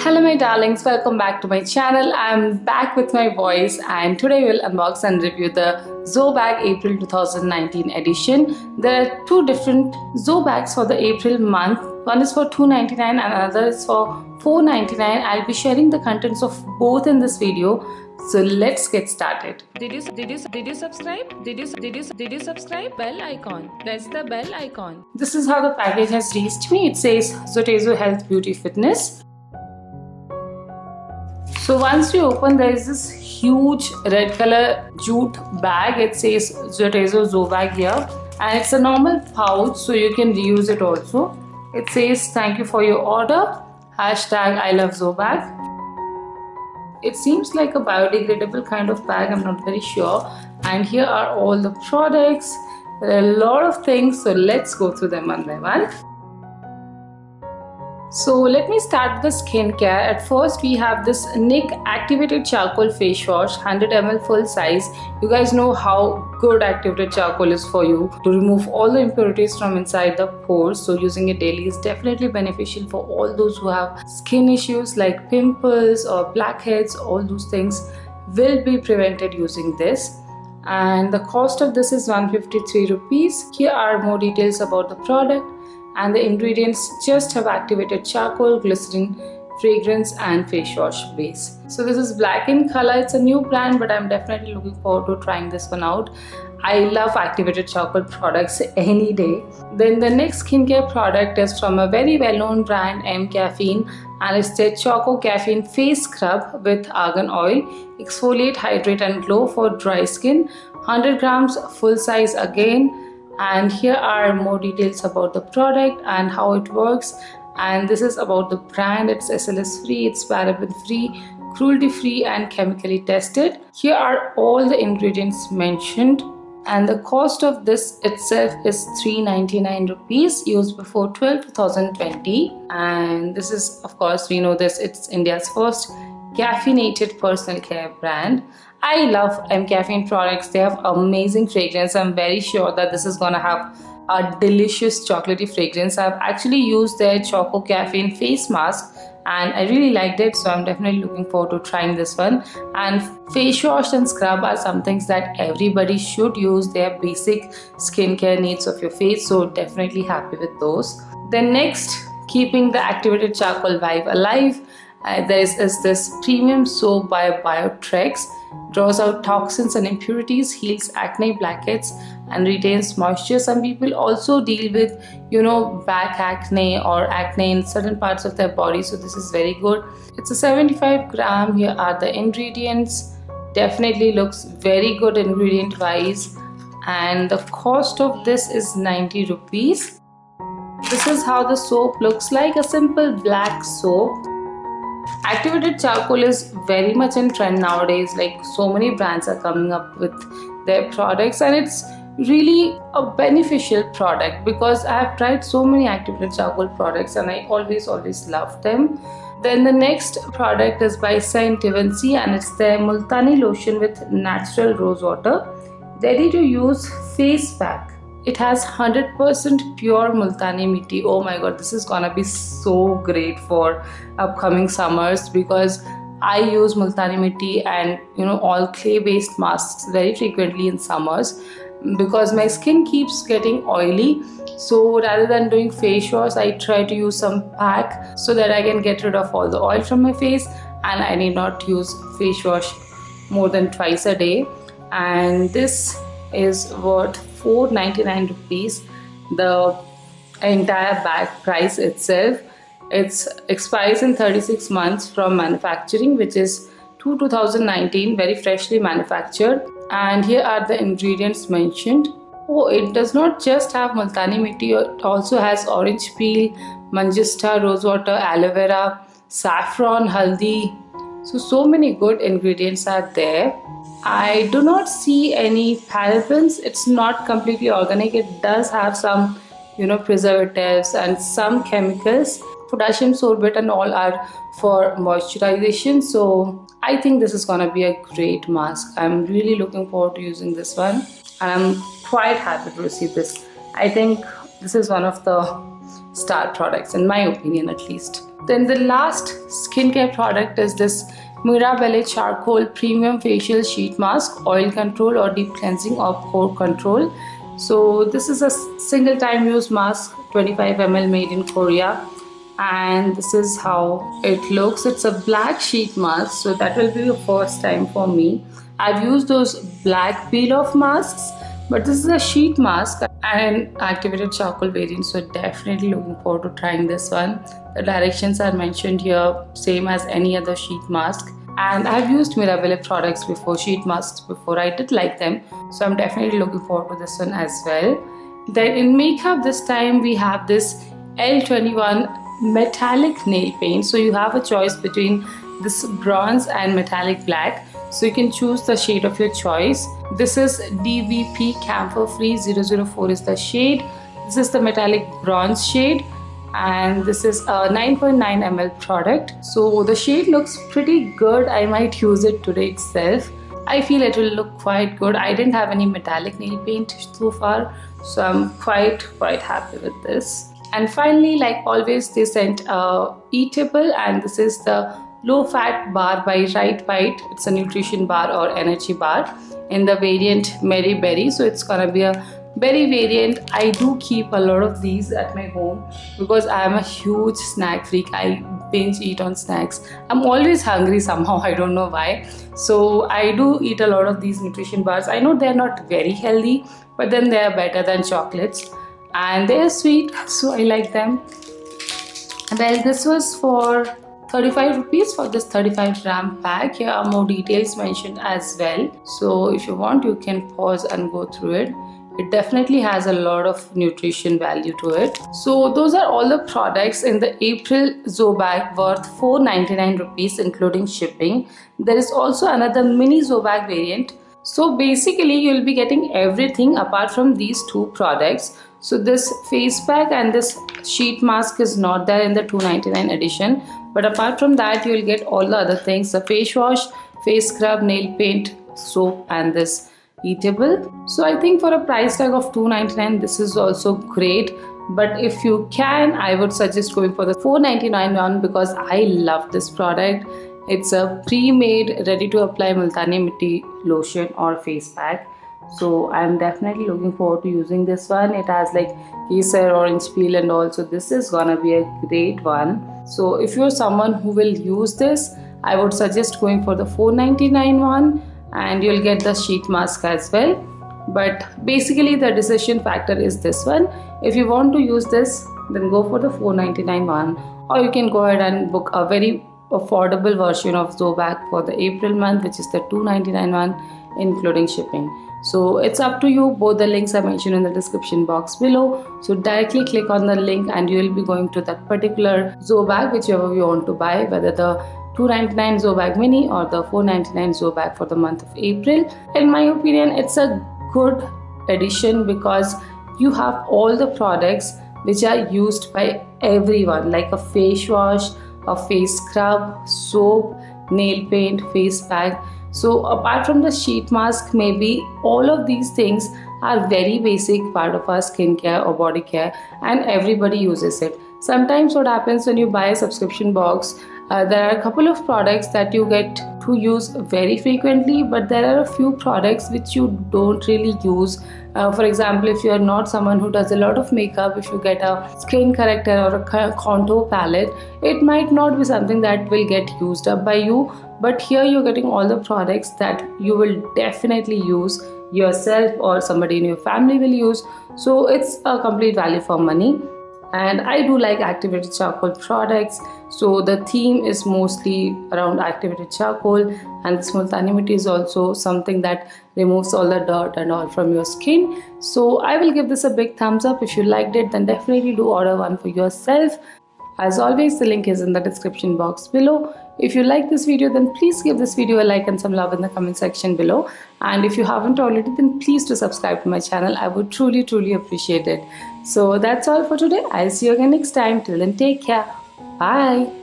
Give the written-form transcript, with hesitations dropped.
Hello my darlings, welcome back to my channel. I'm back with my voice and today we'll unbox and review the ZoBag April 2019 edition. There are two different ZoBags for the April month. One is for $2.99 and another is for $4.99. I'll be sharing the contents of both in this video. So let's get started. Did you subscribe? Did you subscribe? Bell icon. Press the bell icon. This is how the package has reached me. It says ZoTezo Health Beauty Fitness. So once you open, there is this huge red color jute bag. It says ZoTezo ZoBag here, and it's a normal pouch, so you can reuse it also. It says thank you for your order, hashtag I love ZoBag. It seems like a biodegradable kind of bag, I'm not very sure. And here are all the products. There are a lot of things, so let's go through them one by one. So let me start with the skincare. At first we have this Nick Activated Charcoal Face Wash, 100 ml full size. You guys know how good activated charcoal is for you to remove all the impurities from inside the pores. So using it daily is definitely beneficial for all those who have skin issues like pimples or blackheads. All those things will be prevented using this. And the cost of this is 153 rupees. Here are more details about the product. And the ingredients just have activated charcoal, glycerin, fragrance and face wash base. So this is black in color. It's a new brand, but I'm definitely looking forward to trying this one out. I love activated charcoal products any day. Then the next skincare product is from a very well-known brand, M Caffeine, and it's their Choco Caffeine Face Scrub with argan oil. Exfoliate, hydrate and glow for dry skin. 100 grams full size again. And here are more details about the product and how it works. And this is about the brand. It's SLS free, it's paraben free, cruelty free and chemically tested. Here are all the ingredients mentioned. And the cost of this itself is 399 rupees, used before 12/2020. And this is, of course, we know this, it's India's first caffeinated personal care brand. I love M Caffeine products. They have amazing fragrance. I'm very sure that this is gonna have a delicious chocolatey fragrance. I've actually used their Choco Caffeine face mask and I really liked it, so I'm definitely looking forward to trying this one. And face wash and scrub are some things that everybody should use. They are basic skincare needs of your face, so definitely happy with those. Then next, keeping the activated charcoal vibe alive, there is this premium soap by Biotrex. Draws out toxins and impurities, heals acne, blackheads and retains moisture. Some people also deal with back acne or acne in certain parts of their body, so this is very good. It's a 75 gram. Here are the ingredients. Definitely looks very good ingredient wise, and the cost of this is 90 rupees. This is how the soap looks like, a simple black soap. Activated charcoal is very much in trend nowadays. Like, so many brands are coming up with their products and it's really a beneficial product because I have tried so many activated charcoal products and I always love them. Then the next product is by Saint Vincent and it's their Multani lotion with natural rose water, ready to use face pack. It has 100% pure Multani Mitti. Oh my god, this is gonna be so great for upcoming summers because I use Multani Mitti and all clay based masks very frequently in summers because my skin keeps getting oily. So rather than doing face wash, I try to use some pack so that I can get rid of all the oil from my face and I need not use face wash more than twice a day. And this is worth 499 rupees. The entire bag price itself. It expires in 36 months from manufacturing, which is 2019, very freshly manufactured. And here are the ingredients mentioned. Oh, it does not just have Multani Mitti, it also has orange peel, manjista, rose water, aloe vera, saffron, haldi. So many good ingredients are there. I do not see any parabens. It's not completely organic. It does have some preservatives and some chemicals. Potassium sorbate and all are for moisturization. So I think this is gonna be a great mask. I'm really looking forward to using this one and I'm quite happy to receive this. I think this is one of the star products, in my opinion at least. Then the last skincare product is this Mirabelle Charcoal Premium Facial Sheet Mask, Oil Control or Deep Cleansing or Pore Control. So this is a single time use mask, 25 ml, made in Korea, and this is how it looks. It's a black sheet mask, so that will be the first time for me. I've used those black peel off masks, but this is a sheet mask and activated charcoal variant, so definitely looking forward to trying this one. The directions are mentioned here, same as any other sheet mask. And I've used Mirabelle products before, sheet masks before. I did like them, so I'm definitely looking forward to this one as well. Then in makeup this time we have this L21 metallic nail paint. So you have a choice between this bronze and metallic black, so you can choose the shade of your choice. This is DVP Camphor Free 004 is the shade. This is the metallic bronze shade, and this is a 9.9 ml product. So the shade looks pretty good. I might use it today itself. I feel it will look quite good. I didn't have any metallic nail paint so far, so I'm quite happy with this. And finally, like always, they sent a eatable, and this is the low fat bar by Right Bite. It's a nutrition bar or energy bar in the variant Mary Berry. So it's gonna be a berry variant. I do keep a lot of these at my home because I am a huge snack freak. I binge eat on snacks. I'm always hungry somehow, I don't know why. So I do eat a lot of these nutrition bars. I know they're not very healthy, but then they're better than chocolates and they're sweet, so I like them. Well, this was for 35 rupees for this 35 gram pack. Here are more details mentioned as well, so if you want you can pause and go through it. It definitely has a lot of nutrition value to it. So those are all the products in the April ZoBag worth 499 rupees including shipping. There is also another Mini Zobag variant. So basically you'll be getting everything apart from these two products. So this face pack and this sheet mask is not there in the 299 edition, but apart from that you'll get all the other things: the face wash, face scrub, nail paint, soap, and this eatable. So I think for a price tag of 299 this is also great, but if you can, I would suggest going for the 499 one because I love this product. It's a pre-made ready to apply multani mitti lotion or face pack, so I'm definitely looking forward to using this one. It has like kesar, orange peel and all, so this is gonna be a great one. So if you're someone who will use this, I would suggest going for the 499 one, and you'll get the sheet mask as well. But basically the decision factor is this one. If you want to use this, then go for the 499 one, or you can go ahead and book a very affordable version of ZoBag for the April month, which is the 299 one including shipping. So it's up to you. Both the links are mentioned in the description box below, so directly click on the link and you will be going to that particular ZoBag, whichever you want to buy, whether the 299 ZoBag Mini or the 499 ZoBag for the month of April. In my opinion, it's a good addition because you have all the products which are used by everyone, like a face wash, a face scrub, soap, nail paint, face pack. So apart from the sheet mask, maybe all of these things are very basic part of our skincare or body care, and everybody uses it. Sometimes what happens when you buy a subscription box, there are a couple of products that you get to use very frequently, but there are a few products which you don't really use. For example, if you are not someone who does a lot of makeup, if you get a skin corrector or a contour palette, it might not be something that will get used up by you. But here you're getting all the products that you will definitely use yourself or somebody in your family will use. So it's a complete value for money. And I do like activated charcoal products, so the theme is mostly around activated charcoal, and this multani mitti is also something that removes all the dirt and all from your skin. So I will give this a big thumbs up. If you liked it, then definitely do order one for yourself. As always, the link is in the description box below. If you like this video, then please give this video a like and some love in the comment section below. And if you haven't already, then please do subscribe to my channel. I would truly appreciate it. So that's all for today. I'll see you again next time. Till then, take care. Bye.